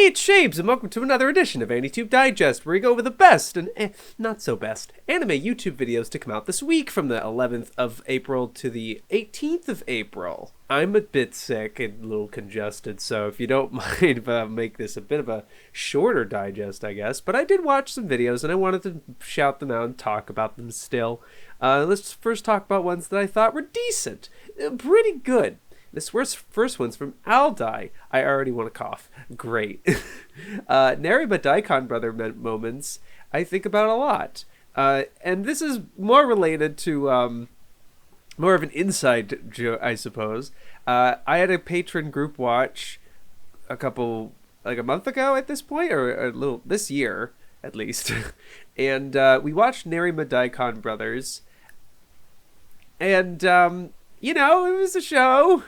Hey, it's Shabes, and welcome to another edition of AniTube Digest, where we go over the best and not so best anime YouTube videos to come out this week from the 11th of April to the 18th of April. I'm a bit sick and a little congested, so if you don't mind if I make this a bit of a shorter digest, I guess. But I did watch some videos, and I wanted to shout them out and talk about them still. Let's first talk about ones that I thought were decent, pretty good. This first one's from illdie. I already want to cough. Great. Narima Daikon Brother moments I think about a lot. And this is more related to more of an inside joke, I suppose. I had a patron group watch a month ago at this point, or a little this year at least. And we watched Narima Daikon Brothers. And it was a show.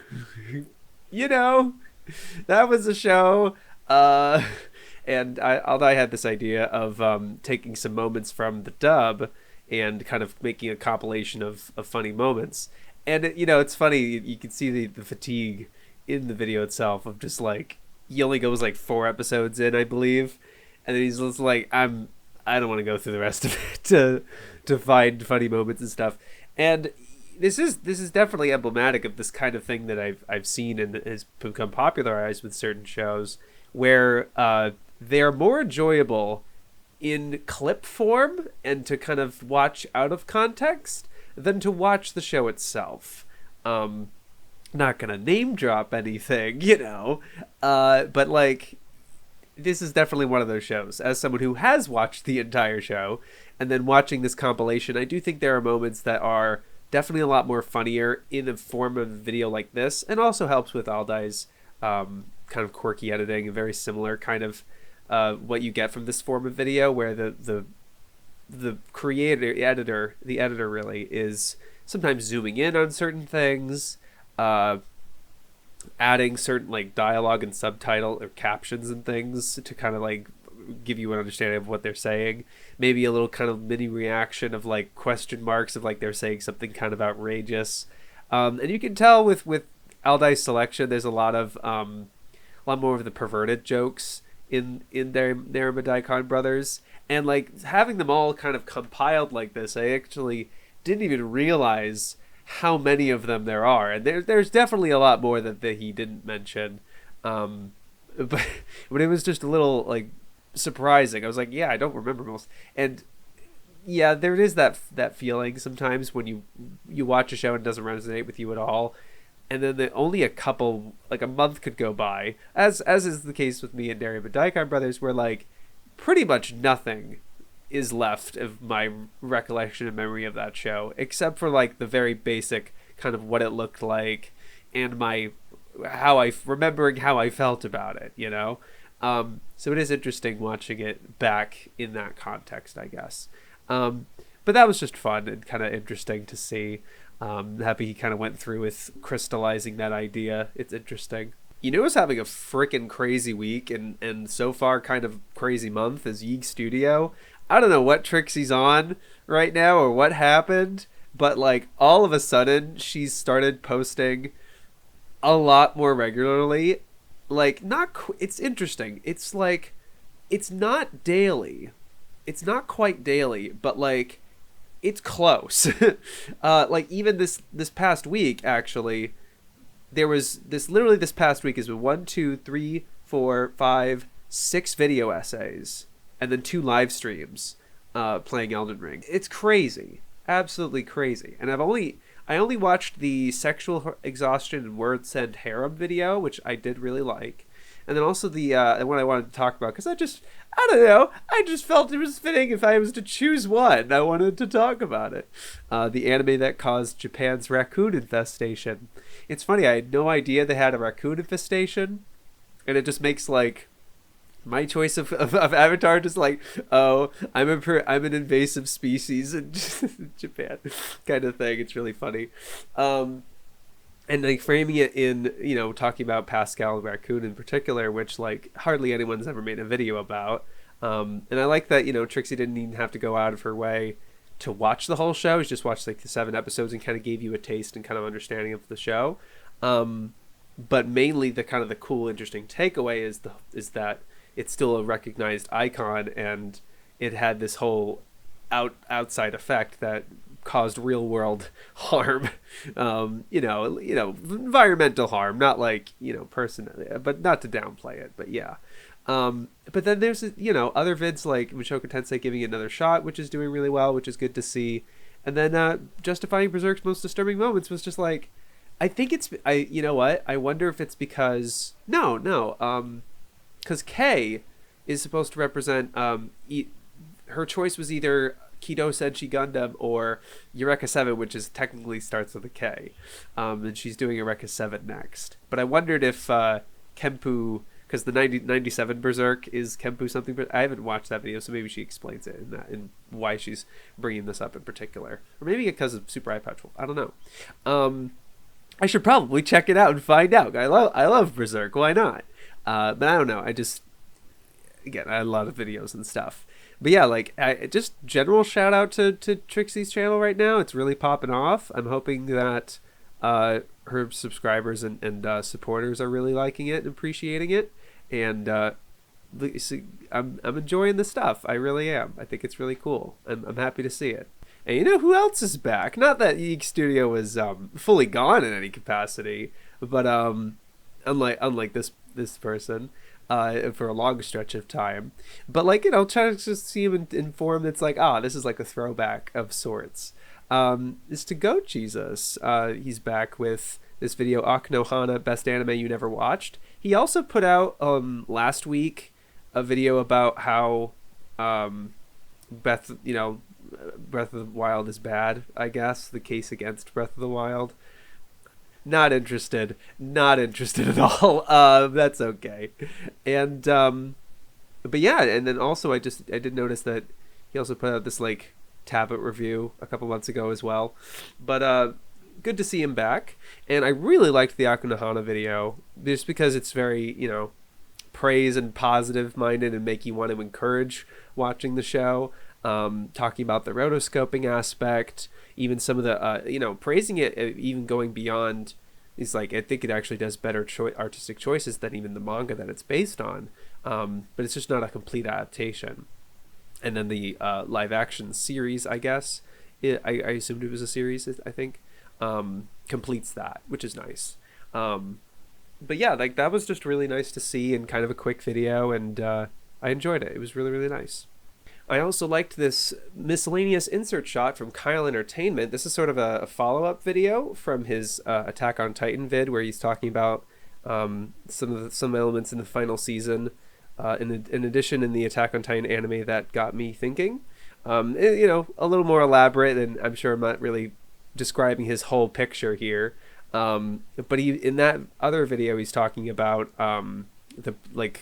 That was a show. And I had this idea of taking some moments from the dub and kind of making a compilation of funny moments. And, it's funny. You can see the fatigue in the video itself of just like, he only goes like 4 episodes in, I believe. And then he's just like, I don't want to go through the rest of it to find funny moments and stuff. And this is definitely emblematic of this kind of thing that I've seen and has become popularized with certain shows where they're more enjoyable in clip form and to kind of watch out of context than to watch the show itself. Not gonna name drop anything, but like this is definitely one of those shows. As someone who has watched the entire show and then watching this compilation, I do think there are moments that are definitely a lot more funnier in a form of video like this, and also helps with aldie's kind of quirky editing, and very similar kind of what you get from this form of video, where the editor really is sometimes zooming in on certain things, adding certain like dialogue and subtitle or captions and things to kind of like give you an understanding of what they're saying. Maybe a little kind of mini reaction of like question marks of like they're saying something kind of outrageous. And you can tell with aldie's selection, there's a lot more of the perverted jokes in their Narima Daikon Brothers. And like having them all kind of compiled like this, I actually didn't even realize how many of them there are. And there's definitely a lot more that he didn't mention. But it was just a little like surprising. I was like, yeah, I don't remember most. And yeah, there is that feeling sometimes when you watch a show and it doesn't resonate with you at all, and then only a couple, like a month could go by, as is the case with me and Narima Daikon Brothers, where like pretty much nothing is left of my recollection and memory of that show, except for like the very basic kind of what it looked like and remembering how I felt about it, so it is interesting watching it back in that context, I guess. But that was just fun and kind of interesting to see. Happy he kind of went through with crystallizing that idea. It's interesting. Who's having a freaking crazy week and so far kind of crazy month is Ygg Studio. I don't know what tricks he's on right now or what happened, but like all of a sudden she's started posting a lot more regularly. Like it's interesting. It's like it's not daily. It's not quite daily, but like it's close. Like even this past week, actually, there was this past week is 1, 2, 3, 4, 5, 6 video essays and then 2 live streams playing Elden Ring. It's crazy. Absolutely crazy. And I only watched the sexual exhaustion and words send harem video, which I did really like. And then also the one I wanted to talk about, because I don't know, I just felt it was fitting if I was to choose one. I wanted to talk about it. The anime that caused Japan's raccoon infestation. It's funny, I had no idea they had a raccoon infestation. And it just makes like my choice of avatar just like, oh, I'm an invasive species in Japan kind of thing. It's really funny. And like framing it in, talking about Pascal and raccoon in particular, which like hardly anyone's ever made a video about. And I like that, Trixie didn't even have to go out of her way to watch the whole show. She just watched like the 7 episodes and kind of gave you a taste and kind of understanding of the show. But mainly the kind of the cool, interesting takeaway is that it's still a recognized icon, and it had this whole outside effect that caused real world harm, environmental harm, not like, personally, but not to downplay it, but yeah. But then there's, other vids like Mushoku Tensei giving it another shot, which is doing really well, which is good to see. And then justifying Berserk's most disturbing moments was just like, I think it's, you know what? I wonder if it's because, because K is supposed to represent, her choice was either Kido Senshi Gundam or Eureka 7, which is technically starts with a K. And she's doing Eureka 7 next. But I wondered if Kenpu, because the 97 Berserk is Kenpu something, but I haven't watched that video, so maybe she explains it in why she's bringing this up in particular. Or maybe because of Super Eye Patch Wolf. I don't know. I should probably check it out and find out. I love Berserk. Why not? But I don't know. Again, I had a lot of videos and stuff. But yeah, like, just general shout out to Trixie's channel right now. It's really popping off. I'm hoping that her subscribers and supporters are really liking it and appreciating it. And I'm enjoying the stuff. I really am. I think it's really cool. I'm happy to see it. And you know who else is back? Not that Ygg Studio was fully gone in any capacity, but unlike this person. For a long stretch of time, but like, try to just see him in form that's like, this is like a throwback of sorts. It's to GoatJesus. He's back with this video, Akanohana, Best Anime You Never Watched. He also put out last week a video about how Breath of the Wild is bad, I guess, the case against Breath of the Wild. Not interested at all. That's okay. And but yeah, and then also I did notice that he also put out this like tablet review a couple months ago as well. But good to see him back. And I really liked the Akanohana video just because it's very, praise and positive minded and make you want to encourage watching the show. Talking about the rotoscoping aspect, even some of the praising it, even going beyond. He's like, I think it actually does better artistic choices than even the manga that it's based on, but it's just not a complete adaptation. And then the live action series, I guess, I assumed it was a series, I think, completes that, which is nice. But yeah, like, that was just really nice to see, and kind of a quick video, and I enjoyed it. It was really, really nice. I also liked this miscellaneous insert shot from Kyle Entertainment. This is sort of a follow-up video from his Attack on Titan vid, where he's talking about some elements in the final season. In addition, in the Attack on Titan anime that got me thinking. A little more elaborate, and I'm sure I'm not really describing his whole picture here. But in that other video, he's talking about the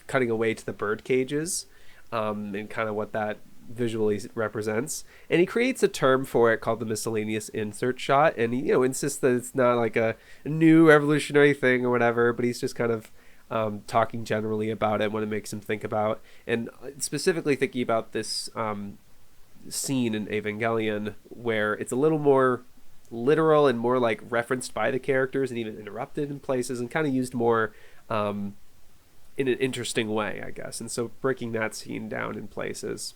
cutting away to the bird cages, and kind of what that visually represents, and he creates a term for it called the miscellaneous insert shot, and he insists that it's not like a new revolutionary thing or whatever, but he's just kind of talking generally about it, what it makes him think about, and specifically thinking about this scene in Evangelion where it's a little more literal and more like referenced by the characters and even interrupted in places and kind of used more in an interesting way, I guess, and so breaking that scene down in places,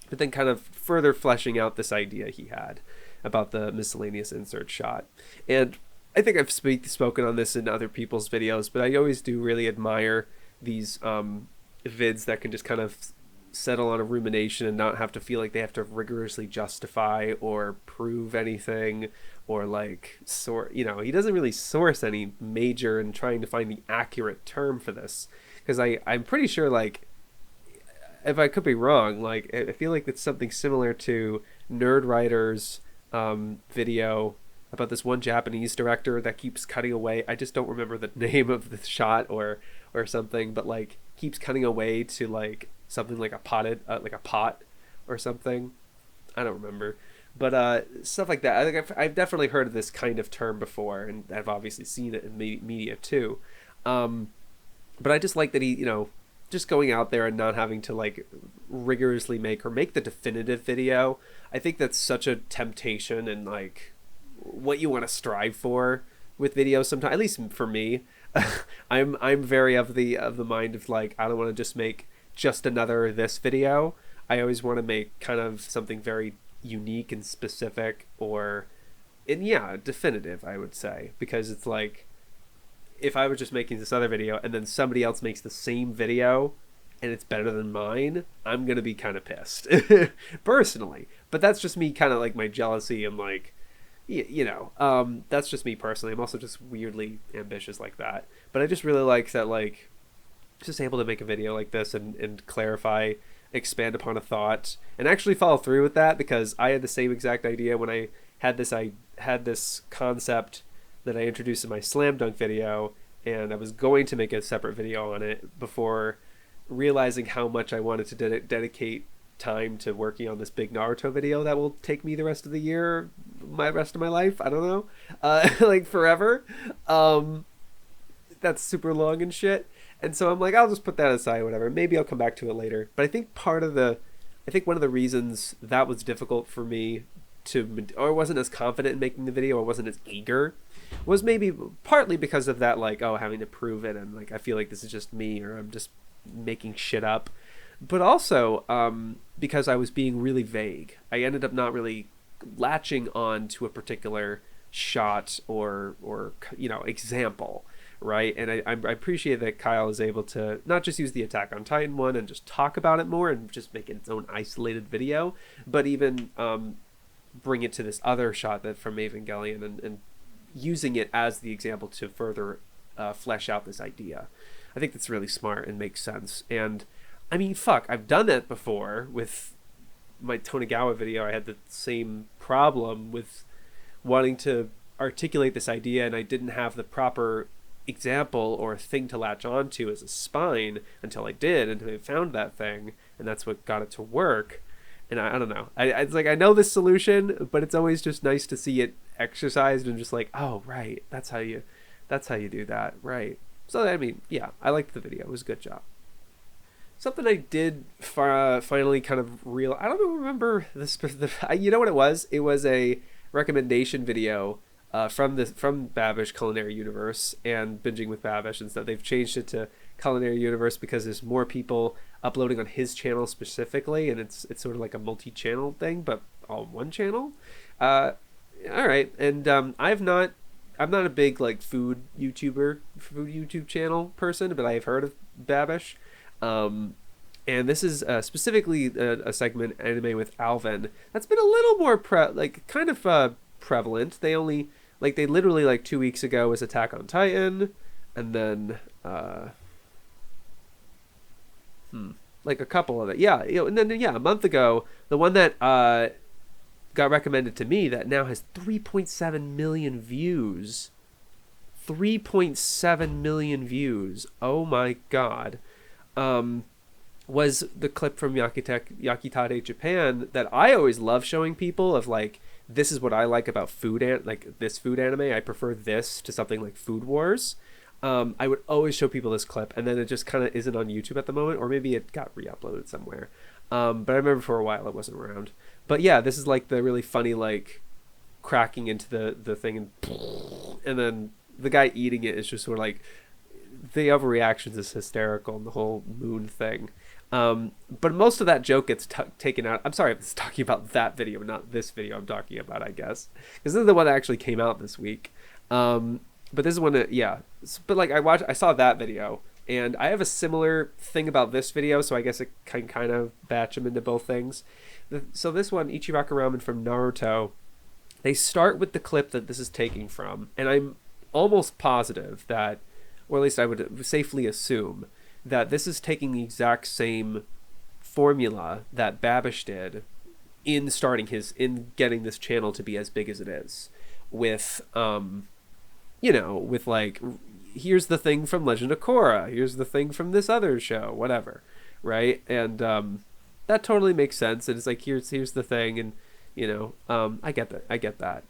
but then kind of further fleshing out this idea he had about the miscellaneous insert shot. And I think I've spoken on this in other people's videos, but I always do really admire these vids that can just kind of settle on a rumination and not have to feel like they have to rigorously justify or prove anything, or he doesn't really source any major in trying to find the accurate term for this, because I'm pretty sure, like, if I could be wrong, like, I feel like it's something similar to Nerd Writer's video about this one Japanese director that keeps cutting away. I just don't remember the name of the shot or something, but like keeps cutting away to like something like a pot or something. I don't remember, but stuff like that. I think I've definitely heard of this kind of term before, and I've obviously seen it in media too. But I just like that he, just going out there and not having to like rigorously make the definitive video. I think that's such a temptation, and like what you want to strive for with videos sometimes, at least for me. I'm very of the mind of like, I don't want to just make just another this video. I always want to make kind of something very unique and specific, and yeah, definitive, I would say, because it's like, if I was just making this other video and then somebody else makes the same video and it's better than mine, I'm gonna be kind of pissed personally. But that's just me, kind of like my jealousy and like, that's just me personally. I'm also just weirdly ambitious like that. But I just really like that, like, just able to make a video like this and clarify, expand upon a thought, and actually follow through with that, because I had the same exact idea when I had this concept that I introduced in my slam dunk video, and I was going to make a separate video on it before realizing how much I wanted to dedicate time to working on this big Naruto video that will take me the rest of the year, rest of my life, I don't know, like forever. That's super long and shit. And so I'm like, I'll just put that aside, whatever. Maybe I'll come back to it later. But I think one of the reasons that was difficult for me or wasn't as confident in making the video, or wasn't as eager, was maybe partly because of that, like, having to prove it, and like I feel like this is just me, or I'm just making shit up. But also because I was being really vague. I ended up not really latching on to a particular shot or example, right? And I appreciate that Kyle is able to not just use the Attack on Titan one and just talk about it more and just make it its own isolated video, but even bring it to this other shot that from Evangelion and using it as the example to further flesh out this idea. I think that's really smart and makes sense. And I mean, fuck, I've done that before with my Tonegawa video. I had the same problem with wanting to articulate this idea, and I didn't have the proper example or thing to latch onto as a spine until I did, until I found that thing, and that's what got it to work. And I don't know. It's like, I know this solution, but it's always just nice to see it exercised and just like, oh, right, that's how you do that, right? So, I mean, yeah, I liked the video. It was a good job. Something I did finally kind of I don't remember this. You know what it was? It was a recommendation video from Babish Culinary Universe and Binging with Babish and stuff. They've changed it to Culinary Universe because there's more people uploading on his channel specifically, and it's sort of like a multi-channel thing, but all one channel. All right, and I'm not a big like food YouTube channel person, but I've heard of Babish. And this is specifically a segment, Anime with Alvin, that's been a little more prevalent. They literally like 2 weeks ago was Attack on Titan, and then like a couple of it, and then a month ago, the one that got recommended to me that now has 3.7 million views. 3.7 million views. Oh my god. Was the clip from Yakitade Japan that I always love showing people of like, this is what I like about food, like this food anime. I prefer this to something like Food Wars. I would always show people this clip, and then it just kind of isn't on YouTube at the moment, or maybe it got re-uploaded somewhere. But I remember for a while it wasn't around. But yeah, this is like the really funny, like cracking into the thing, and then the guy eating it is just sort of like, the overreactions is hysterical, and the whole moon thing. But most of that joke gets taken out. I'm sorry if it's talking about that video, not this video I'm talking about, I guess, because this is the one that actually came out this week. But this is one that, but like I saw that video, and I have a similar thing about this video, so I guess it can kind of batch them into both things. So this one, Ichiraka Ramen from Naruto, they start with the clip that this is taking from, and I'm almost positive that, or at least I would safely assume, that this is taking the exact same formula that Babish did in getting this channel to be as big as it is, with with like, here's the thing from Legend of Korra, here's the thing from this other show, whatever, right? And that totally makes sense. And it's like, here's the thing, and I get that.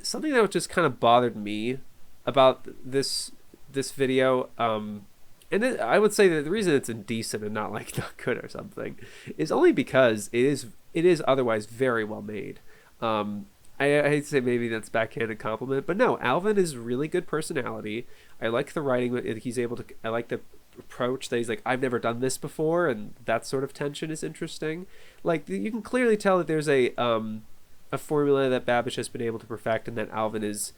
Something that just kind of bothered me about this video, and I would say that the reason it's indecent and not like not good or something is only because it is otherwise very well made. I hate to say maybe that's backhanded compliment, but no, Alvin is really good personality. I like the writing. He's able to. I like the approach that he's like, I've never done this before, and that sort of tension is interesting. Like, you can clearly tell that there's a formula that Babish has been able to perfect, and that Alvin is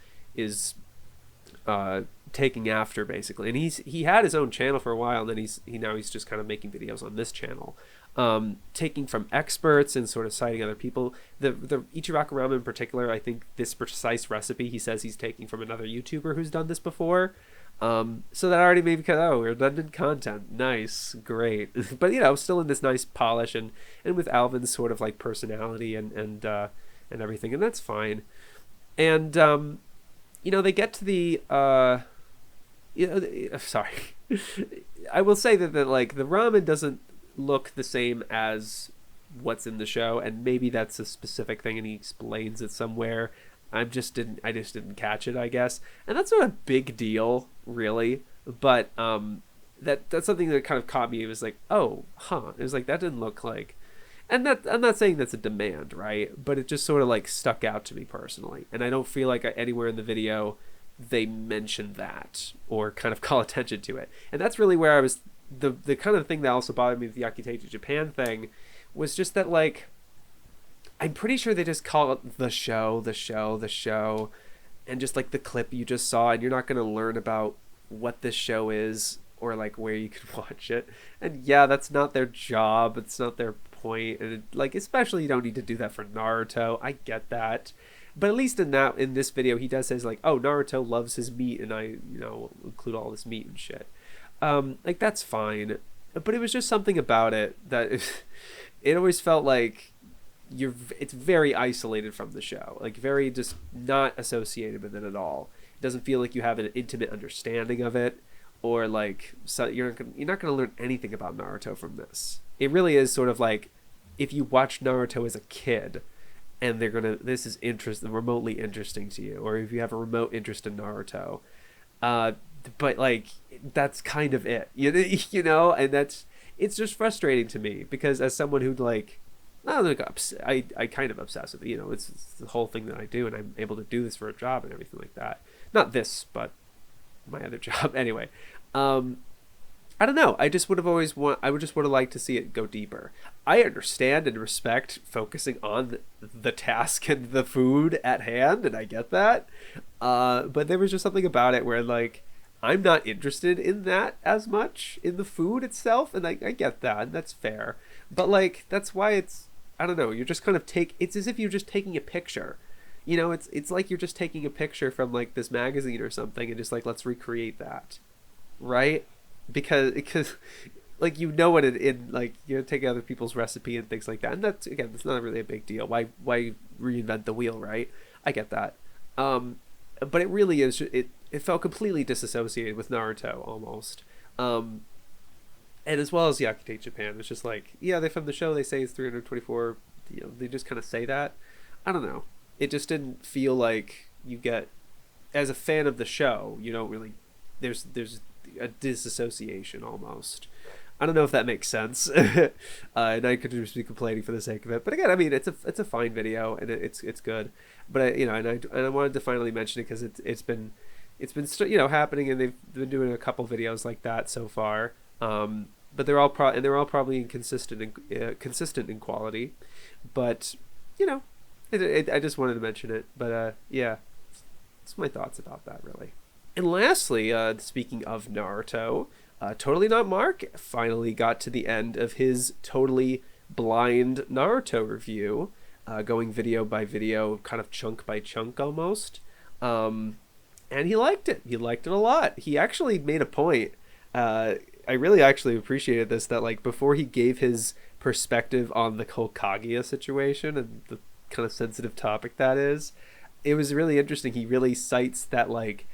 taking after, basically. And he had his own channel for a while, and then he's just kind of making videos on this channel, taking from experts and sort of citing other people. The Ichiraka ramen in particular, I think this precise recipe he says he's taking from another YouTuber who's done this before. So that already made me kind of, redundant content. Nice, great. But, still in this nice polish, and with Alvin's sort of like personality and everything, and that's fine. And they get to the sorry. I will say that like the ramen doesn't look the same as what's in the show, and maybe that's a specific thing, and he explains it somewhere. I just didn't catch it, I guess, and that's not a big deal, really. But that's something that kind of caught me. It was like, oh, huh. It was like, that didn't look like, and that, I'm not saying that's a demand, right? But it just sort of like stuck out to me personally, and I don't feel like anywhere in the video they mention that or kind of call attention to it. And that's really where I was. The kind of thing that also bothered me with the Yakitate Japan thing was just that, like, I'm pretty sure they just call it the show, and just like the clip you just saw, and you're not going to learn about what this show is or like where you can watch it. And yeah, that's not their job. It's not their point. And like, especially, you don't need to do that for Naruto. I get that. But at least in this video, he does say, like, oh, Naruto loves his meat, and I, include all this meat and shit. Like, that's fine. But it was just something about it that it always felt like it's very isolated from the show, like very just not associated with it at all. It doesn't feel like you have an intimate understanding of it, or like, so you're not going to learn anything about Naruto from this. It really is sort of like if you watch Naruto as a kid, and this is remotely interesting to you, or if you have a remote interest in Naruto, but like, that's kind of it, and it's just frustrating to me, because as someone who like, I kind of obsess with it, it's the whole thing that I do, and I'm able to do this for a job and everything like that. Not this, but my other job. Anyway, I don't know. I just would have liked to see it go deeper. I understand and respect focusing on the task and the food at hand, and I get that. But there was just something about it where, like, I'm not interested in that as much, in the food itself, and I get that, and that's fair. But like, that's why it's, I don't know, you're just kind of it's as if you're just taking a picture. It's like you're just taking a picture from like this magazine or something, and just like, let's recreate that. Right? Because like, what it in, like, take other people's recipe and things like that, and that's not really a big deal. Why reinvent the wheel, right? I get that. But it really is, it felt completely disassociated with Naruto almost. And as well as Yakitate Japan, it's just like, yeah, they from the show, they say it's 324, they just kind of say that. I don't know. It just didn't feel like you get, as a fan of the show, you don't really, there's a disassociation almost. I don't know if that makes sense. And I could just be complaining for the sake of it. But again, I mean, it's a fine video, and it's good. But I wanted to finally mention it because it's been happening, and they've been doing a couple videos like that so far. But they're all probably consistent in quality. But I just wanted to mention it. But yeah, that's my thoughts about that, really. And lastly, speaking of Naruto, Totally Not Mark finally got to the end of his totally blind Naruto review, going video by video, kind of chunk by chunk almost. And he liked it. He liked it a lot. He actually made a point. I really actually appreciated this, that like, before he gave his perspective on the whole Kaguya situation and the kind of sensitive topic that is, it was really interesting. He really cites that, like,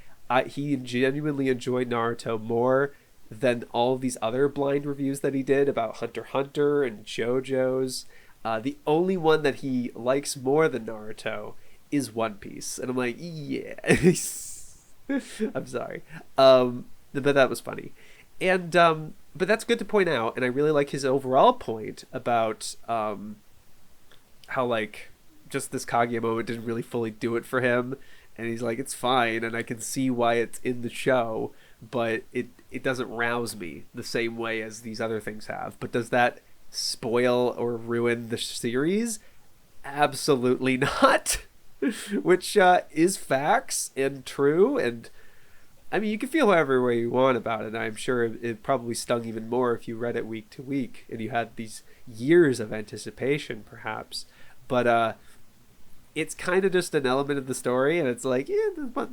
he genuinely enjoyed Naruto more than all of these other blind reviews that he did about Hunter x Hunter and JoJo's. The only one that he likes more than Naruto is One Piece. And I'm like, yeah. I'm sorry. But that was funny. And but that's good to point out, and I really like his overall point about how, like, just this Kaguya moment didn't really fully do it for him, and he's like, it's fine, and I can see why it's in the show, but it it doesn't rouse me the same way as these other things have. But does that spoil or ruin the series? Absolutely not. Which is facts and true, and I mean, you can feel however way you want about it, and I'm sure it probably stung even more if you read it week to week and you had these years of anticipation, perhaps. But it's kind of just an element of the story, and it's like, yeah, but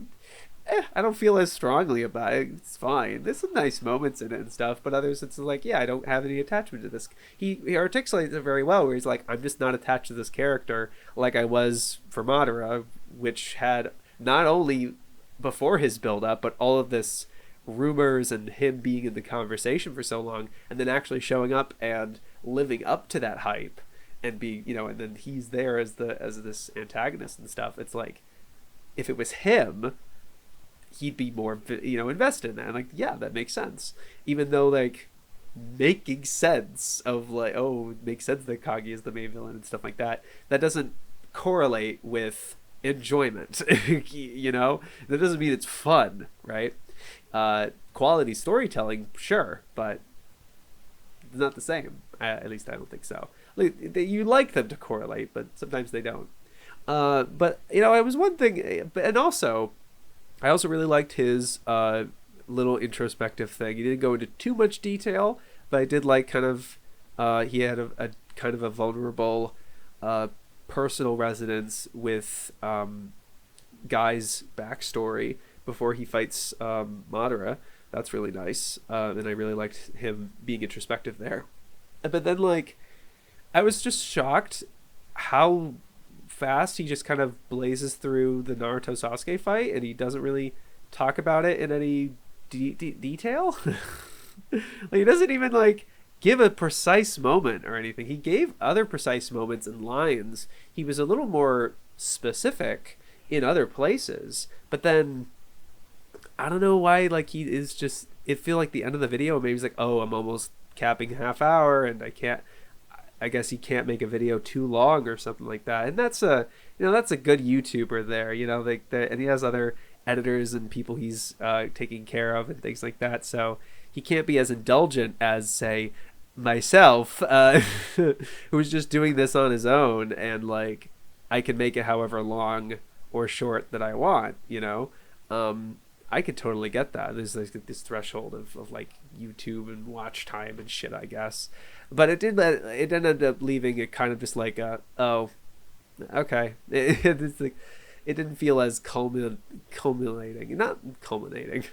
I don't feel as strongly about it. It's fine. There's some nice moments in it and stuff, but others it's like, yeah, I don't have any attachment to this. He articulates it very well, where he's like, I'm just not attached to this character like I was for Madara, which had not only before his build up, but all of this rumors and him being in the conversation for so long, and then actually showing up and living up to that hype, and being, you know, and then he's there as this antagonist and stuff. It's like, if it was him, he'd be more, you know, invested in that. And like, yeah, that makes sense. Even though, like, making sense of like, oh, it makes sense that Kage is the main villain and stuff like that, that doesn't correlate with enjoyment. You know, that doesn't mean it's fun, right? Quality storytelling, sure, but not the same. At least I don't think so. Like, you like them to correlate, but sometimes they don't. But you know, it was one thing, and also I also really liked his little introspective thing. He didn't go into too much detail, but I did like kind of he had a kind of a vulnerable personal resonance with Guy's backstory before he fights Madara. That's really nice, and I really liked him being introspective there. But then, like, I was just shocked how fast he just kind of blazes through the Naruto Sasuke fight, and he doesn't really talk about it in any detail. Like, he doesn't even like give a precise moment or anything. He gave other precise moments and lines. He was a little more specific in other places, but then I don't know why, like, he is just, it feel like the end of the video, maybe he's like, oh, I'm almost capping half hour and I guess he can't make a video too long or something like that. And that's a, you know, that's a good YouTuber there, you know, like, and he has other editors and people he's taking care of and things like that. So he can't be as indulgent as, say, myself, who's just doing this on his own, and like, I can make it however long or short that I want, you know. I could totally get that. There's like this threshold of like YouTube and watch time and shit, I guess. But it did end up leaving it kind of just like oh, okay. It's like, it didn't feel as culminating. Not culminating.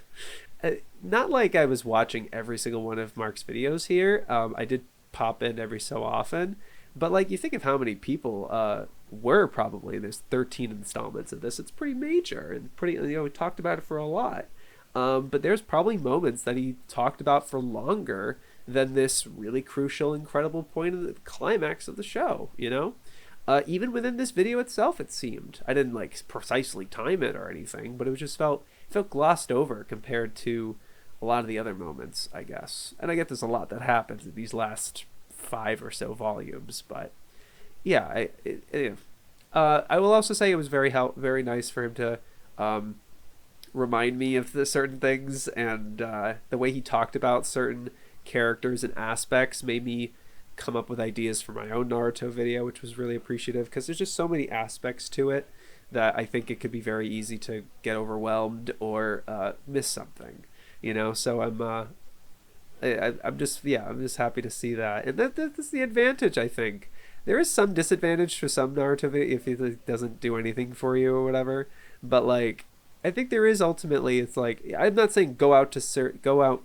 Not like I was watching every single one of Mark's videos here. I did pop in every so often, but like, you think of how many people were probably, there's 13 installments of this. It's pretty major and pretty, you know, we talked about it for a lot. But there's probably moments that he talked about for longer than this really crucial, incredible point of the climax of the show, you know? Even within this video itself, it seemed. I didn't like precisely time it or anything, but it just felt glossed over compared to a lot of the other moments, I guess. And I get there's a lot that happens in these last 5 or so volumes, but yeah, I will also say it was very nice for him to remind me of the certain things, and the way he talked about certain characters and aspects made me come up with ideas for my own Naruto video, which was really appreciative, because there's just so many aspects to it that I think it could be very easy to get overwhelmed or miss something, you know. So I'm just happy to see that, and that's the advantage. I think there is some disadvantage for some Naruto video if it doesn't do anything for you or whatever, but like, I think there is ultimately, it's like, I'm not saying go out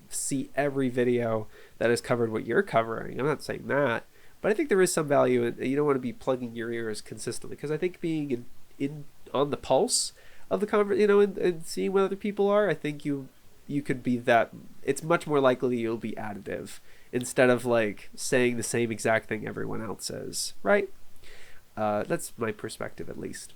see every video that has covered what you're covering. I'm not saying that, but I think there is some value in, you don't want to be plugging your ears consistently, because I think being in on the pulse of the conversation, you know, and seeing what other people are, I think you could be that, it's much more likely you'll be additive instead of like saying the same exact thing everyone else says, right? That's my perspective, at least.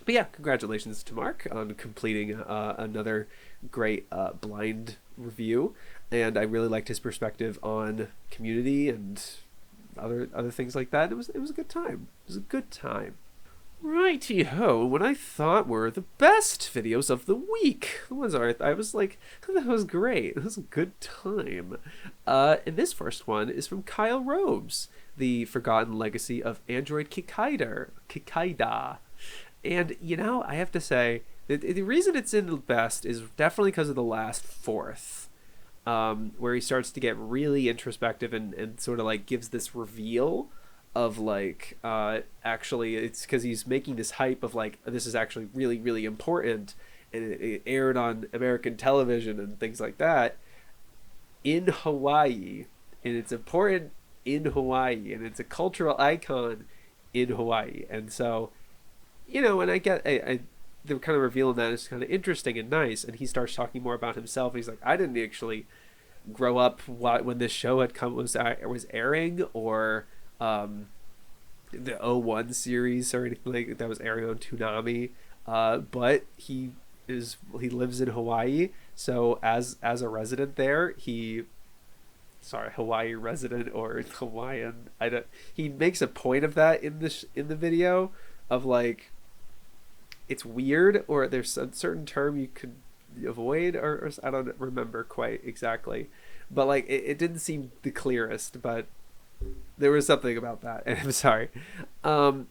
But yeah, congratulations to Mark on completing another great blind review, and I really liked his perspective on community and other things like that. It was a good time. It was a good time. Righty-ho, what I thought were the best videos of the week. The ones I was like, that was great. That was a good time. And this first one is from Kyle Robes, the forgotten legacy of Android Kikaida. And, you know, I have to say, the reason it's in the best is definitely because of the last fourth, where he starts to get really introspective and sort of like gives this reveal of like actually it's because he's making this hype of like this is actually really really important, and it aired on American television and things like that in Hawaii, and it's important in Hawaii, and it's a cultural icon in Hawaii. And so, you know, and I get the kind of reveal in that is kind of interesting and nice, and he starts talking more about himself. He's like, I didn't actually grow up when this show was airing, or the '01 series or anything like that was airing on Toonami, but he lives in Hawaii, so as a resident there, Hawaii resident or Hawaiian, he makes a point of that in the video of like it's weird, or there's a certain term you could avoid, or I don't remember quite exactly, but like it didn't seem the clearest, but there was something about that, and I'm sorry. But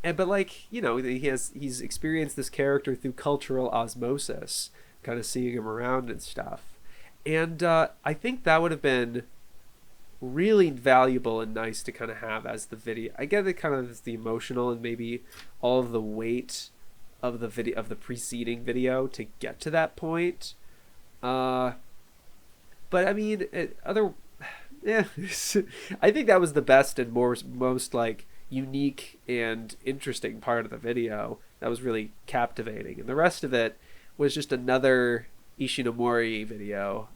like, you know, he's experienced this character through cultural osmosis, kind of seeing him around and stuff. And I think that would have been really valuable and nice to kind of have as the video. I get it kind of as the emotional and maybe all of the weight of the video of the preceding video to get to that point. But I mean, yeah, I think that was the best and most like unique and interesting part of the video. That was really captivating, and the rest of it was just another Ishinomori video,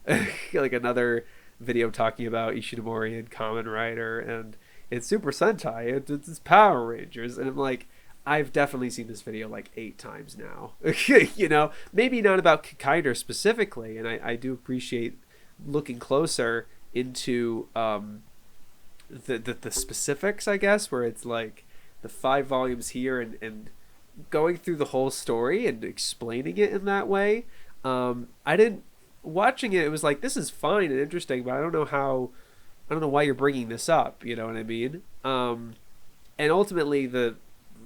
like another video talking about Ishinomori and Kamen Rider, and it's Super Sentai, it's Power Rangers, and I'm like, I've definitely seen this video like 8 times now. You know, maybe not about Kikaider specifically, and I do appreciate looking closer into the specifics, I guess, where it's like the 5 volumes here, and going through the whole story and explaining it in that way. I didn't watching it was like, this is fine and interesting, but I don't know why you're bringing this up, you know what I mean? And ultimately the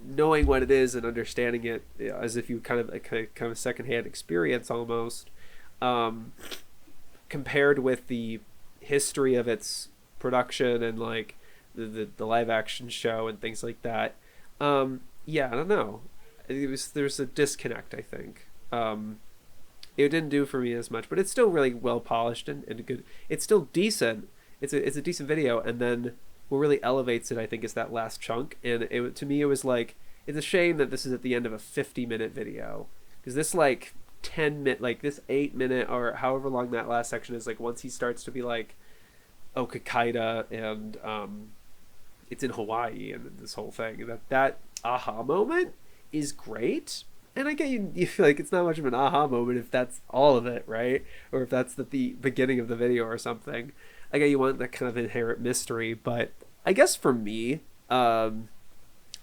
knowing what it is and understanding it, you know, as if you kind of secondhand experience almost, compared with the history of its production and like the live action show and things like that. Yeah, I don't know. There's a disconnect, I think. It didn't do for me as much, but it's still really well polished and good. It's still decent. It's a decent video, and then what really elevates it, I think, is that last chunk. And to me, it was like, it's a shame that this is at the end of a 50-minute video, because this like 10-minute, like this 8-minute or however long that last section is, like once he starts to be like, oh, Kikaida, and it's in Hawaii, and this whole thing, that aha moment is great. And I get you feel like it's not much of an aha moment if that's all of it, right? Or if that's the beginning of the video or something. I get you want that kind of inherent mystery, but I guess for me, as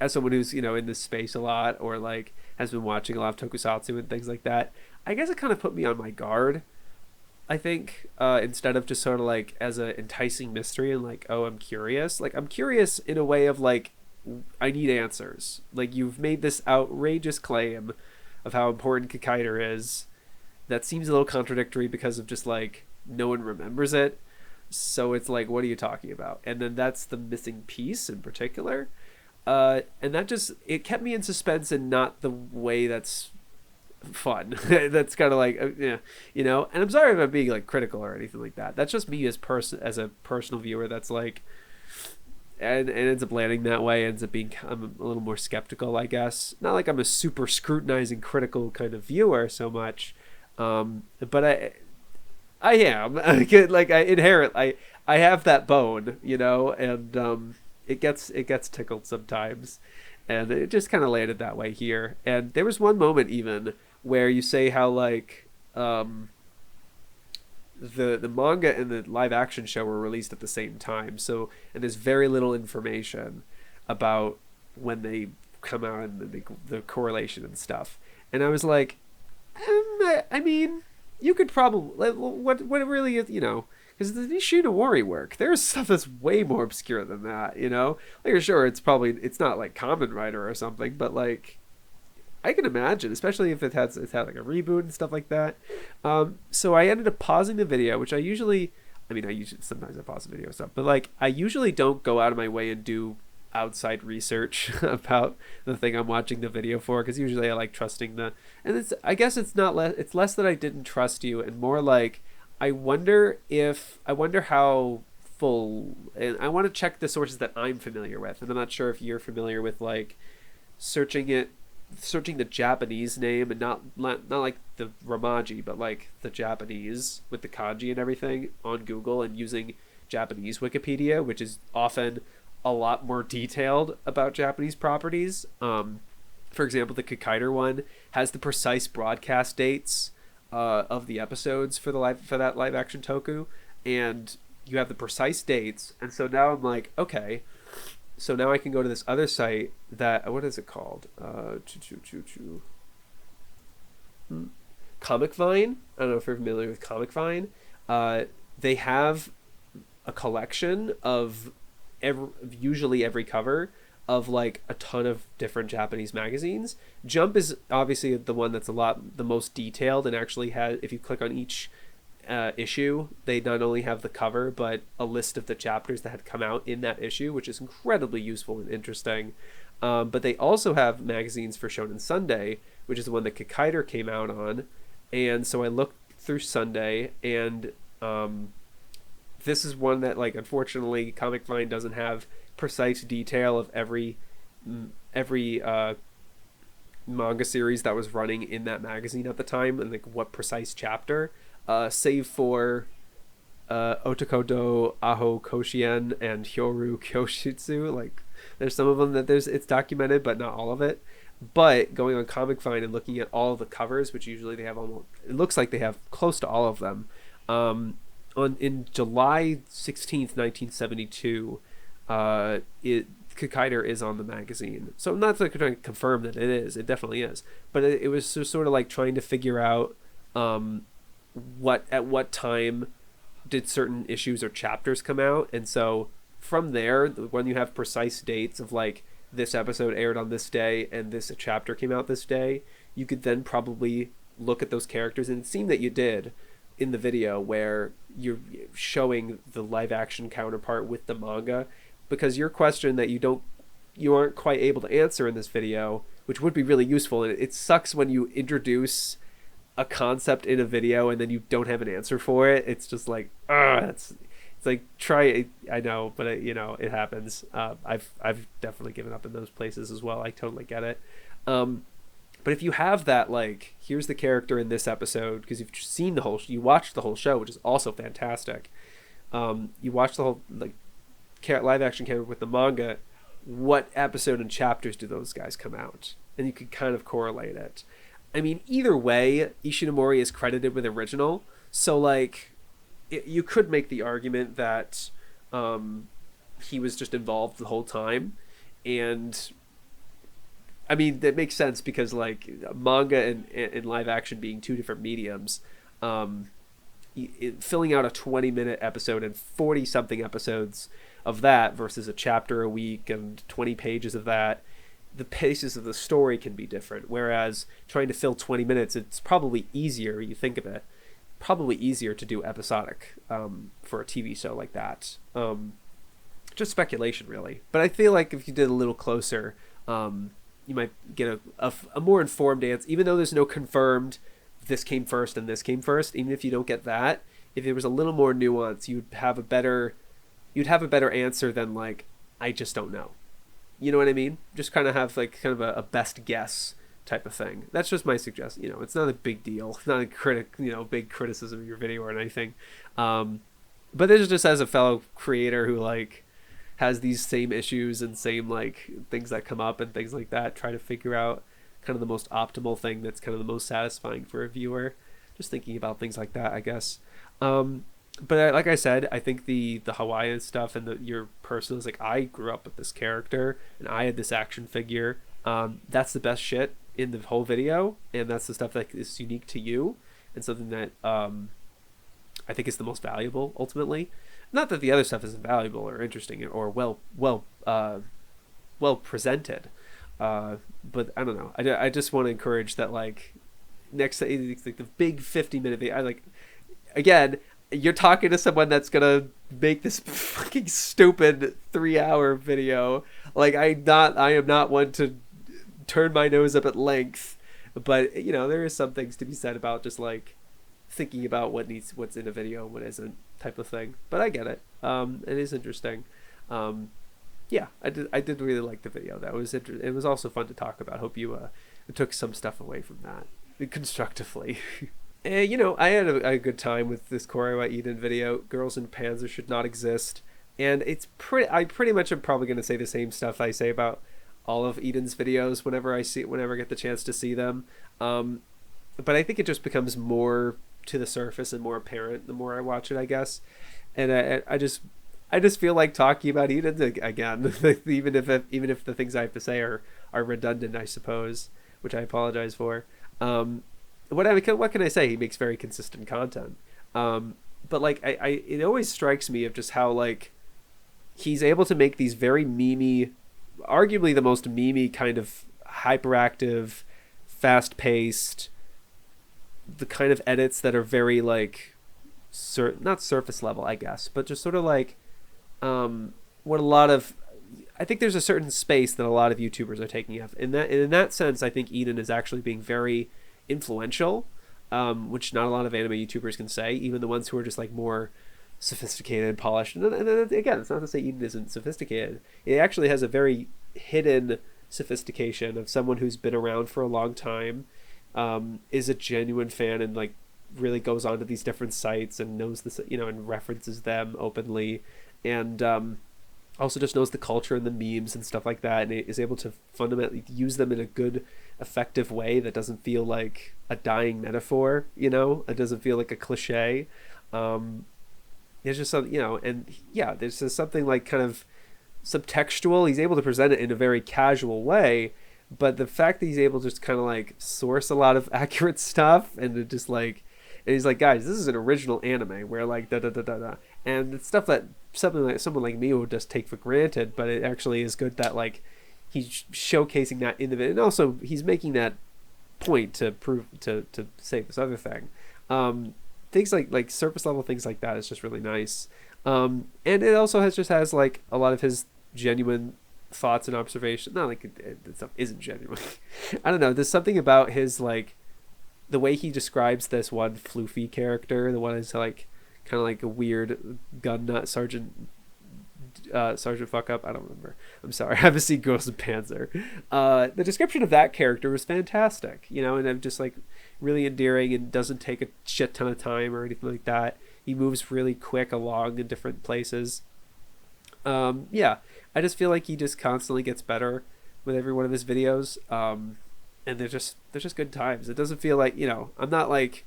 someone who's, you know, in this space a lot, or like has been watching a lot of tokusatsu and things like that, I guess it kind of put me on my guard, I think, instead of just sort of like as a enticing mystery and like, oh, I'm curious. Like, I'm curious in a way of like, I need answers. Like, you've made this outrageous claim of how important Kikaider is that seems a little contradictory because of just like no one remembers it. So it's like, what are you talking about? And then that's the missing piece in particular. And that just, it kept me in suspense, and not the way that's fun. That's kind of like, yeah, you know. And I'm sorry if I'm being like critical or anything like that. That's just me as a personal viewer. That's like, and ends up landing that way. Ends up being, I'm a little more skeptical, I guess. Not like I'm a super scrutinizing, critical kind of viewer so much, but I am like I have that bone, you know, and it gets tickled sometimes, and it just kind of landed that way here. And there was one moment even where you say how like the manga and the live action show were released at the same time, so, and there's very little information about when they come out and the correlation and stuff. And I was like, I mean, you could probably, what it really is, because the Ishinowari work, there's stuff that's way more obscure than that, Like, sure, it's not like Kamen Rider or something, but like, I can imagine, especially if it's had like a reboot and stuff like that. So I ended up pausing the video, which I usually sometimes I pause the video stuff, but like I usually don't go out of my way and do outside research about the thing I'm watching the video for, because usually I like trusting I guess it's less that I didn't trust you and more like I wonder how full, and I want to check the sources that I'm familiar with, and I'm not sure if you're familiar with like searching the Japanese name and not like the Romaji, but like the Japanese with the kanji and everything on Google, and using Japanese Wikipedia, which is often a lot more detailed about Japanese properties. For example, the Kikaider one has the precise broadcast dates of the episodes for that live action toku, and you have the precise dates. And so now I'm like, okay, so now I can go to this other site that, what is it called? Comic Vine. I don't know if you're familiar with Comic Vine. They have a collection of usually every cover of like a ton of different Japanese magazines. Jump is obviously the one that's the most detailed, and actually has, if you click on each issue, they not only have the cover but a list of the chapters that had come out in that issue, which is incredibly useful and interesting. But they also have magazines for Shonen Sunday, which is the one that Kikaider came out on. And so I looked through Sunday, and this is one that, like, unfortunately Comic Vine doesn't have precise detail of every manga series that was running in that magazine at the time, and like what precise chapter, save for Otokodo Aho Koshien and Hyoru Kyoshitsu. Like, there's some of them that it's documented, but not all of it. But going on Comic Vine and looking at all of the covers, which usually they have it looks like they have close to all of them. In July 16th, 1972, Kikaider is on the magazine. So I'm not like trying to confirm that it is. It definitely is. But it was just sort of like trying to figure out at what time did certain issues or chapters come out. And so from there, when you have precise dates of like this episode aired on this day and this chapter came out this day, you could then probably look at those characters, and it seemed that you did in the video where you're showing the live action counterpart with the manga, because your question that you aren't quite able to answer in this video, which would be really useful. And it sucks when you introduce a concept in a video and then you don't have an answer for it. It's just like, it's like, try it. I know, but it happens. I've definitely given up in those places as well. I totally get it. But if you have that, like, here's the character in this episode, because you've seen you watched the whole show, which is also fantastic. You watch the whole like live action character with the manga. What episode and chapters do those guys come out? And you could kind of correlate it. I mean, either way, Ishinomori is credited with original, so like you could make the argument that he was just involved the whole time. And I mean, that makes sense because like manga and live action being two different mediums, filling out a 20-minute episode and 40-something episodes of that versus a chapter a week and 20 pages of that, the paces of the story can be different. Whereas trying to fill 20 minutes, it's probably easier, you think of it, probably easier to do episodic for a TV show like that. Just speculation, really. But I feel like if you did a little closer, you might get a more informed answer, even though there's no confirmed this came first and this came first. Even if you don't get that, if there was a little more nuance, you'd have a better answer than like, I just don't know. You know what I mean? Just kind of have like kind of a best guess type of thing. That's just my suggestion. It's not a big deal. It's not a big criticism of your video or anything. But this is just as a fellow creator who like has these same issues and same like things that come up and things like that, try to figure out kind of the most optimal thing that's kind of the most satisfying for a viewer. Just thinking about things like that, I guess. But like I said, I think the Hawaiian stuff and your personal is like, I grew up with this character and I had this action figure That's the best shit in the whole video, and that's the stuff that is unique to you, and something that I think is the most valuable ultimately. Not that the other stuff isn't valuable or interesting or well presented, but I don't know. I just want to encourage that, like, next like the big 50-minute video. I like, again, you're talking to someone that's gonna make this fucking stupid 3-hour video. Like, I am not one to turn my nose up at length, but you know, there is some things to be said about just like thinking about what's in a video and what isn't, type of thing. But I get it. It is interesting. Yeah, I did really like the video. That was it was also fun to talk about. Hope you took some stuff away from that constructively. And, you know, I had a good time with this KorewaEden video. Girls in Panzer should not exist. And I pretty much am probably going to say the same stuff I say about all of Eden's videos whenever I get the chance to see them. But I think it just becomes more to the surface and more apparent the more I watch it, I guess. And I just feel like talking about Eden again, even if the things I have to say are redundant, I suppose, which I apologize for. What can I say? He makes very consistent content. But like it always strikes me of just how like he's able to make these very memey, arguably the most memey kind of hyperactive, fast-paced, the kind of edits that are very like not surface level, I guess, but just sort of like what a lot of, I think there's a certain space that a lot of YouTubers are taking up. In that sense, I think Eden is actually being very influential, which not a lot of anime YouTubers can say, even the ones who are just like more sophisticated and polished. And again, it's not to say Eden isn't sophisticated. It actually has a very hidden sophistication of someone who's been around for a long time, is a genuine fan, and like really goes onto these different sites and knows this, you know, and references them openly, and also just knows the culture and the memes and stuff like that, and is able to fundamentally use them in a good, effective way that doesn't feel like a dying metaphor, you know? It doesn't feel like a cliche. There's just some, you know, and yeah, there's just something like kind of subtextual. He's able to present it in a very casual way, but the fact that he's able to just kind of like source a lot of accurate stuff, and it just like, and he's like, guys, this is an original anime where like da da da da da, and it's stuff that someone like me would just take for granted, but it actually is good that like he's showcasing that in the video, and also he's making that point to prove to say this other thing. Things like surface level things like that is just really nice. And it also has like a lot of his genuine thoughts and observations. Not like it stuff isn't genuine. I don't know. There's something about his like the way he describes this one floofy character. The one is like kind of like a weird gun nut sergeant fuck up. I don't remember. I'm sorry. I haven't seen Girls in Panzer. The description of that character was fantastic, you know, and I'm just like really endearing, and doesn't take a shit ton of time or anything like that. He moves really quick along in different places. Yeah, I just feel like he just constantly gets better with every one of his videos. And they're just good times. It doesn't feel like, you know, I'm not like,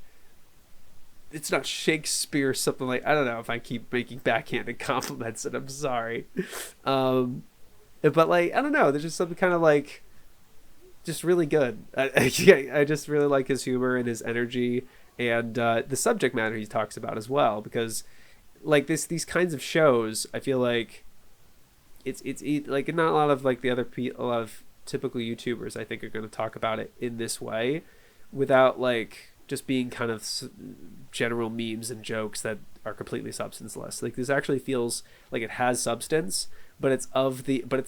it's not Shakespeare or something like, I don't know if I keep making backhanded compliments, and I'm sorry. But like, I don't know, there's just something kind of like just really good. I just really like his humor and his energy, and the subject matter he talks about as well, because like these kinds of shows, I feel like it's like not a lot of like a lot of typical YouTubers I think are going to talk about it in this way, without like just being kind of general memes and jokes that are completely substanceless. Like this actually feels like it has substance, but it's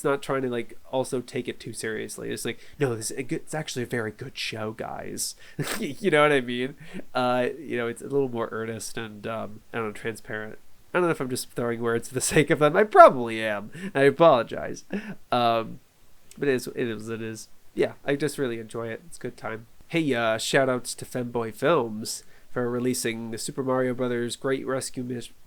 not trying to like also take it too seriously. It's like, no, it's actually a very good show, guys. You know what I mean? You know, it's a little more earnest and I don't know, transparent. I don't know if I'm just throwing words for the sake of them. I probably am. I apologize. But it is. Yeah, I just really enjoy it. It's a good time. Hey, shout outs to FemboyFilms for releasing the Super Mario Brothers Great Mission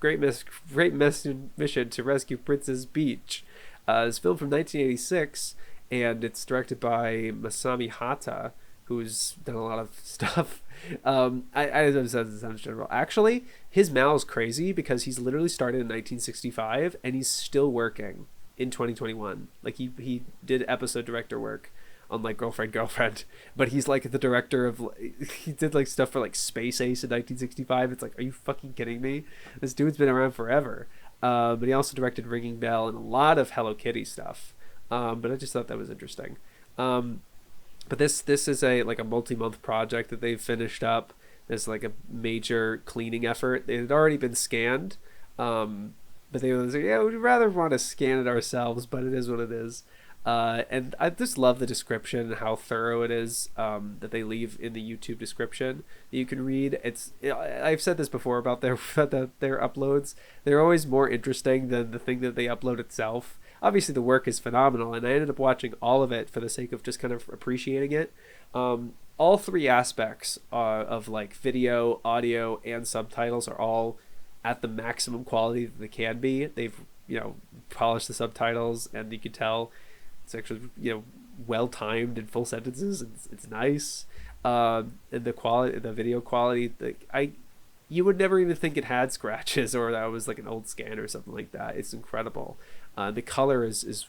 to Rescue Princess Peach. It's filmed from 1986, and it's directed by Masami Hata, who's done a lot of stuff. I don't know, it sounds general. Actually, his mal's crazy because he's literally started in 1965 and he's still working in 2021. Like he did episode director work unlike Girlfriend, but he's like the director of, he did like stuff for like Space Ace in 1965. It's like, are you fucking kidding me? This dude's been around forever. But he also directed Ringing Bell and a lot of Hello Kitty stuff. But I just thought that was interesting. But this is a like a multi-month project that they've finished up. It's like a major cleaning effort. It had already been scanned, but they were like, yeah, we'd rather want to scan it ourselves, but it is what it is. And I just love the description and how thorough it is, that they leave in the YouTube description that you can read. It's, I've said this before about their uploads. They're always more interesting than the thing that they upload itself. Obviously the work is phenomenal, and I ended up watching all of it for the sake of just kind of appreciating it. All three aspects of like video, audio, and subtitles are all at the maximum quality that they can be. They've, polished the subtitles, and you can tell it's actually, well timed in full sentences. It's nice. And the quality, the video quality, you would never even think it had scratches or that was like an old scan or something like that. It's incredible. The color is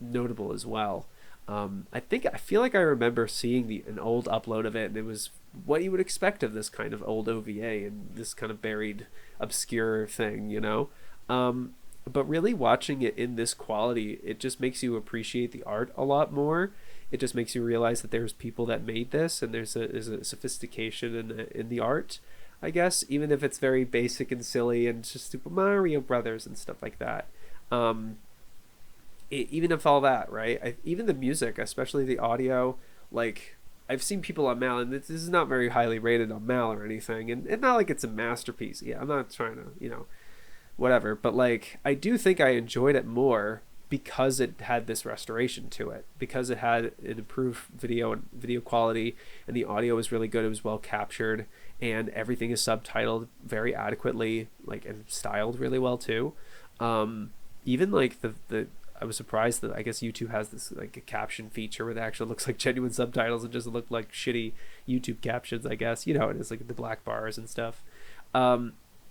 notable as well. I feel like I remember seeing an old upload of it, and it was what you would expect of this kind of old OVA and this kind of buried, obscure thing, But really watching it in this quality, it just makes you appreciate the art a lot more. It just makes you realize that there's people that made this, and there's a sophistication in the art, I guess, even if it's very basic and silly and just Super Mario Brothers and stuff like that. Even if all that, right? Even the music, especially the audio, like I've seen people on Mal, and this is not very highly rated on Mal or anything, and not like it's a masterpiece. Yeah, I'm not trying to, whatever, but like I do think I enjoyed it more because it had this restoration to it, because it had an improved video quality, and the audio was really good. It was well captured, and everything is subtitled very adequately, like, and styled really well too. Even like the I was surprised that I guess YouTube has this like a caption feature where it actually looks like genuine subtitles and doesn't look like shitty YouTube captions, I guess. It is like the black bars and stuff.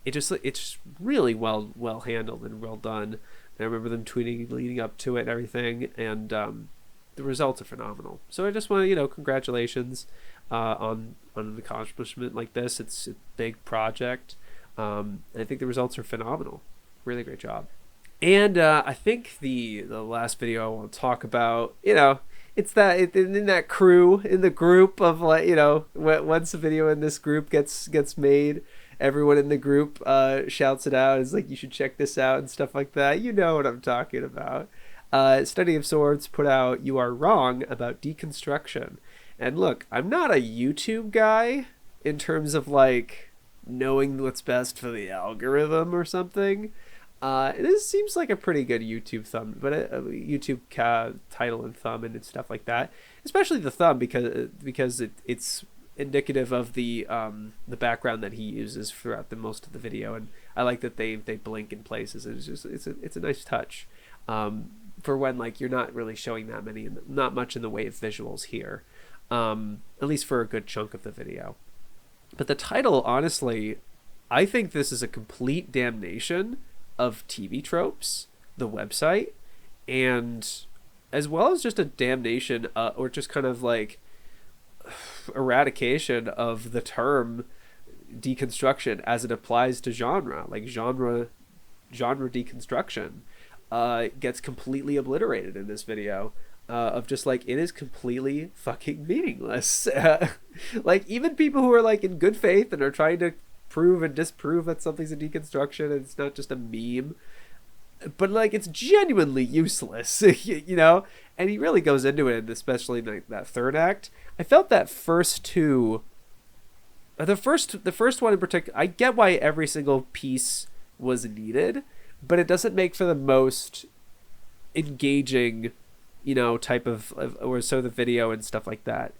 It's really well handled and well done. And I remember them tweeting leading up to it and everything, and the results are phenomenal. So I just want to, congratulations on an accomplishment like this. It's a big project. And I think the results are phenomenal. Really great job. And I think the last video I want to talk about, it's that in that crew, in the group of like, once a video in this group gets made, everyone in the group shouts it out. It's like, you should check this out and stuff like that. You know what I'm talking about. Study of Swords put out You Are Wrong about deconstruction. And look, I'm not a YouTube guy in terms of like knowing what's best for the algorithm or something. This seems like a pretty good YouTube thumb, but a YouTube title and thumb and stuff like that. Especially the thumb because it's indicative of the background that he uses throughout the most of the video, and I like that they blink in places. It's a nice touch for when like you're not really showing not much in the way of visuals here, at least for a good chunk of the video. But the title, honestly, I think this is a complete damnation of TV tropes, the website, and as well as just a damnation or just kind of like eradication of the term deconstruction as it applies to genre. Like genre deconstruction gets completely obliterated in this video, of just like, it is completely fucking meaningless. Like, even people who are like in good faith and are trying to prove and disprove that something's a deconstruction and it's not just a meme, but like it's genuinely useless, and he really goes into it, especially like that third act. I felt that first two, the first one in particular, I get why every single piece was needed, but it doesn't make for the most engaging, type of or so the video and stuff like that.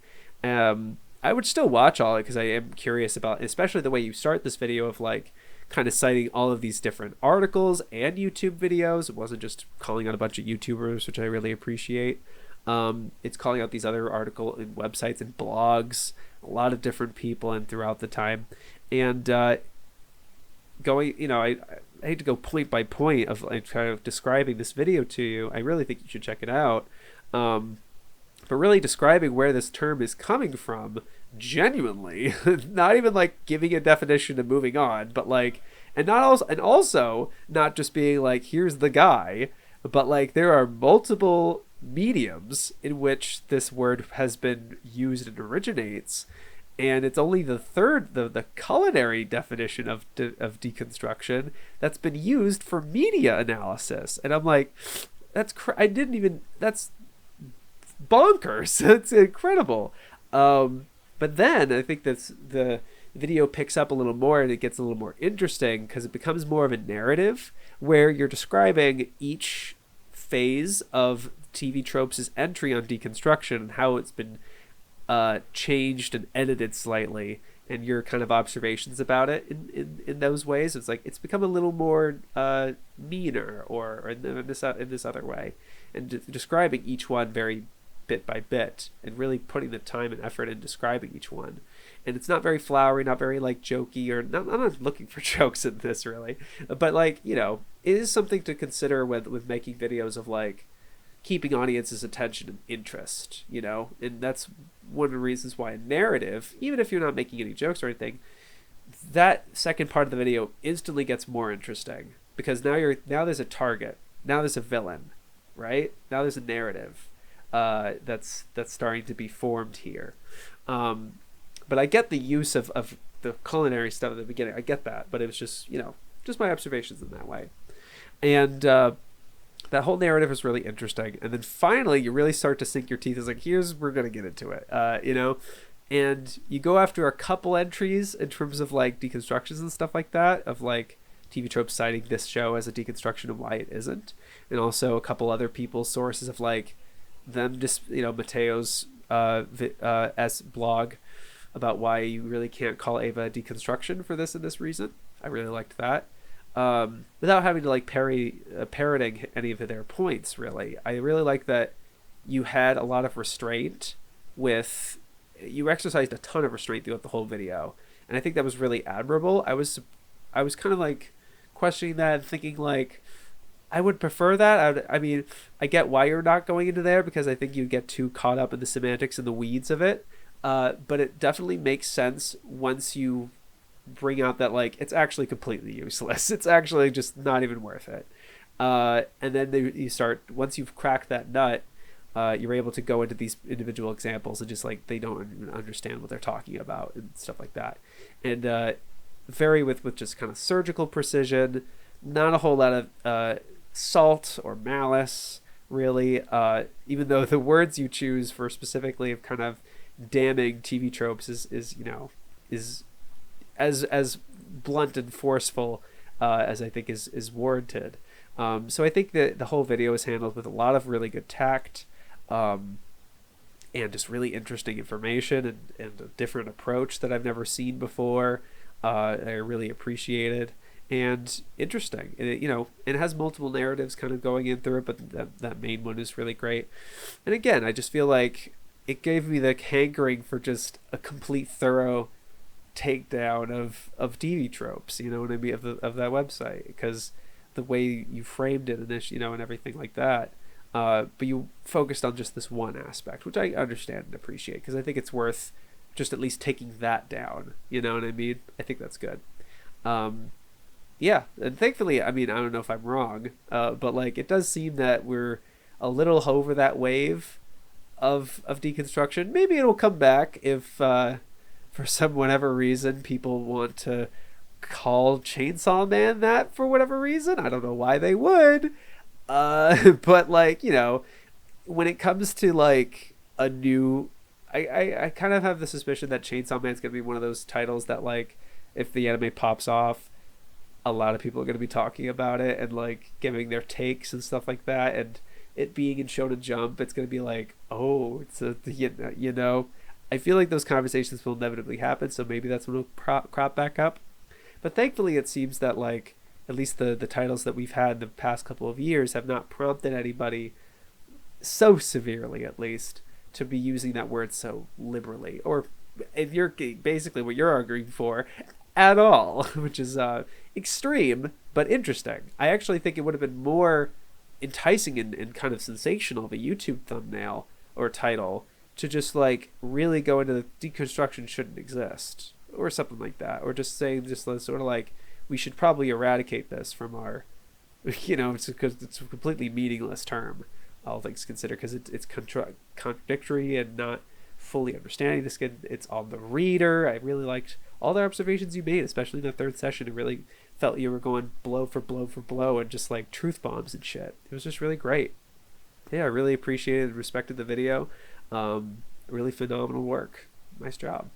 I would still watch all it because I am curious about, especially the way you start this video of like kind of citing all of these different articles and YouTube videos. It wasn't just calling out a bunch of YouTubers, which I really appreciate. It's calling out these other articles and websites and blogs, a lot of different people and throughout the time. And going, I hate to go point by point of like kind of describing this video to you. I really think you should check it out. but really describing where this term is coming from genuinely. Not even like giving a definition and moving on, but like, and also not just being like, here's the guy, but like there are multiple mediums in which this word has been used and originates, and it's only the culinary definition of deconstruction that's been used for media analysis. And I'm like, that's bonkers. It's incredible. But then I think that's the video picks up a little more, and it gets a little more interesting because it becomes more of a narrative where you're describing each phase of TV Tropes' entry on deconstruction and how it's been changed and edited slightly, and your kind of observations about it in those ways. It's like it's become a little more meaner, or in this other way, and describing each one very bit by bit, and really putting the time and effort in describing each one. And it's not very flowery, not very like jokey, or I'm not looking for jokes in this really, but like, you know, it is something to consider with making videos of like keeping audience's attention and interest, you know. And that's one of the reasons why a narrative, even if you're not making any jokes or anything, that second part of the video instantly gets more interesting, because now there's a target, now there's a villain, right? Now there's a narrative that's starting to be formed here. But I get the use of the culinary stuff at the beginning. I get that, but it was just, you know, just my observations in that way. And that whole narrative is really interesting. And then finally, you really start to sink your teeth. It's like, we're going to get into it, you know? And you go after a couple entries in terms of like deconstructions and stuff like that, of like TV Tropes citing this show as a deconstruction and why it isn't. And also a couple other people's sources of like them just, you know, Mateo's as blog about why you really can't call Ava a deconstruction for this and this reason. I really liked that. Without having to like parroting any of their points, really. I really like that you had a lot of restraint you exercised a ton of restraint throughout the whole video. And I think that was really admirable. I was kind of like questioning that and thinking like, I would prefer that. I mean, I get why you're not going into there, because I think you get too caught up in the semantics and the weeds of it. But it definitely makes sense once you bring out that like it's actually completely useless. It's actually just not even worth it. And then you start, once you've cracked that nut, you're able to go into these individual examples and just like they don't even understand what they're talking about and stuff like that. And very with just kind of surgical precision, not a whole lot of salt or malice really, even though the words you choose for specifically of kind of damning TV Tropes is you know, is as blunt and forceful as I think is warranted. So I think that the whole video is handled with a lot of really good tact, and just really interesting information and a different approach that I've never seen before. I really appreciated and interesting. And it, you know, it has multiple narratives kind of going in through it, but that main one is really great. And again, I just feel like it gave me the hankering for just a complete thorough takedown of TV Tropes, you know what I mean, of that website, because the way you framed it and this, you know, and everything like that. But you focused on just this one aspect, which I understand and appreciate, because I think it's worth just at least taking that down, you know what I mean? I think that's good. Yeah, and thankfully, I mean, I don't know if I'm wrong, but like it does seem that we're a little over that wave of deconstruction. Maybe it'll come back if for some whatever reason people want to call Chainsaw Man that for whatever reason. I don't know why they would, but like, you know, when it comes to like a new, I kind of have the suspicion that Chainsaw Man's gonna be one of those titles that like if the anime pops off, a lot of people are going to be talking about it and like giving their takes and stuff like that. And it being in Shonen Jump, it's going to be like, oh, it's a, you know, I feel like those conversations will inevitably happen. So maybe that's when it'll crop back up. But thankfully it seems that like, at least the titles that we've had the past couple of years have not prompted anybody so severely, at least, to be using that word so liberally, or if you're basically what you're arguing for at all, which is extreme but interesting. I actually think it would have been more enticing and kind of sensational of a YouTube thumbnail or title to just like really go into the deconstruction shouldn't exist or something like that, or just saying just sort of like we should probably eradicate this from our, it's because it's a completely meaningless term, all things considered, because it's contradictory and not fully understanding this. It's on the reader. I really liked all the observations you made, especially in the third session. It really felt you were going blow for blow for blow and just like truth bombs and shit. It was just really great. Yeah, I really appreciated and respected the video. Really phenomenal work. Nice job.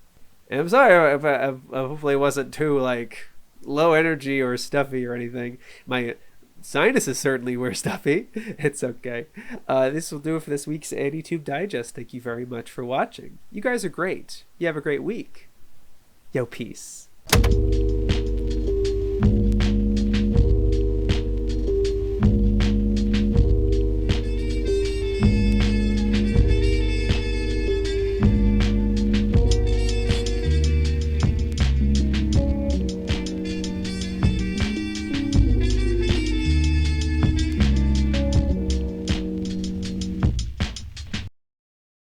And I'm sorry if I hopefully it wasn't too like low energy or stuffy or anything. My sinuses certainly were stuffy. It's okay. This will do it for this week's AniTube Digest. Thank you very much for watching. You guys are great. You have a great week. Yo, peace.